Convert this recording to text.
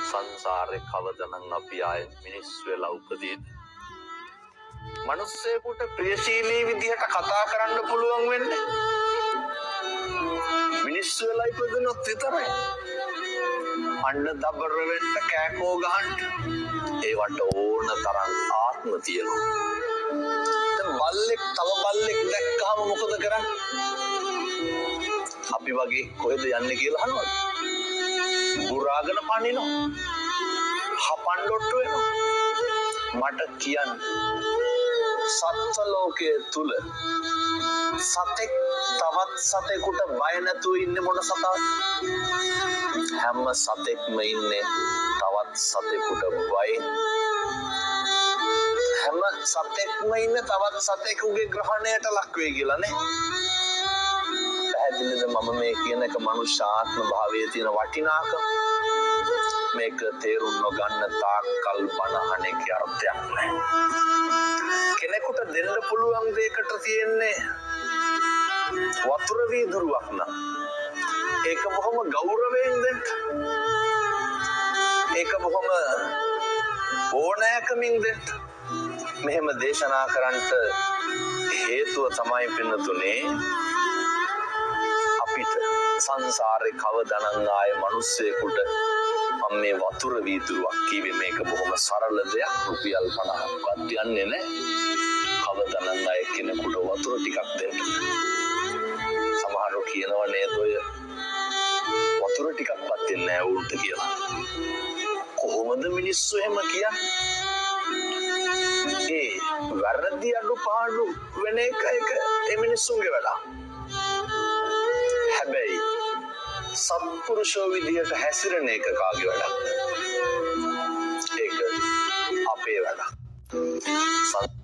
සංසාරේ කවදනම් අපි ආයේ මිනිස් වෙලා උපදීද? මිනිස්සෙකුට ප්‍රියශීලී විදිහට කතා කරන්න පුළුවන් වෙන්නේ මිනිස් වෙලා ඉපදුනොත් විතරයි. අන්න දබර වෙන්න කෑකෝ ගහන්න ඒවට ඕන තරම් ආත්ම තියෙනවා. බල්ලෙක් තව බල්ලෙක් දැක්කම මොකද කරන්නේ? අපි වගේ කොහෙද යන්නේ කියලා අහනවද? බුරාගෙන පනිනවා. හපන්නොට්ටු වෙනවා. මට කියන්න සත්ත්ව ලෝකයේ තුල සතෙක් තවත් සතෙකුට බය නැතුව ඉන්නේ මොන සතාද? හැම සතෙක්ම ඉන්නේ තවත් සතෙකුට බයෙන්. හැම සතෙක්ම ඉන්නේ තවත් සතෙකුගේ ග්‍රහණයට ලක් වෙයි කියලා නේ. පැහැදිලිද මම මේ කියන එක මනුෂ්‍ය ආත්ම භාවයේ තියෙන වටිනාකම? මේක තේරුම් නොගන්න තාක්කල් බණහන එකේ අර්ථයක් නැහැ. කෙනෙකුට දෙන්න පුළුවන් දෙයකට තියෙන්නේ වතුර වීදුරුවක් නම් ඒක බොහොම ගෞරවයෙන් දෙන්න. ඒක බොහොම ඕනෑකමින් දෙන්න. මෙහෙම දේශනා කරන්නට හේතුව තමයි පින්නතුනේ අපිට සංසාරේ කවදානම් ආයේ මිනිස්සෙකුට මම මේ වතුර වීදුරුවක් කිව්වේ මේක බොහොම සරල දෙයක් රුපියල් 50ක්වත් යන්නේ නැහැ. කවදානම් ආයේ කෙනෙකුට වතුර ටිකක් දෙන්න. සමහරව කියනවා නේද ඔය වතුර ටිකක්වත් දෙන්නේ නැහැ උන්ට කියලා. කොහොමද මිනිස්සු එහෙම කියන්නේ? ඒ වැරදි අඩුපාඩු වෙන එක ඒ මිනිස්සුන්ගේ වැඩ. හැබැයි සත්පුරුෂෝ විදියට හැසිරෙන එක කාගේ වැඩක්? ඒක අපේ වැඩක්.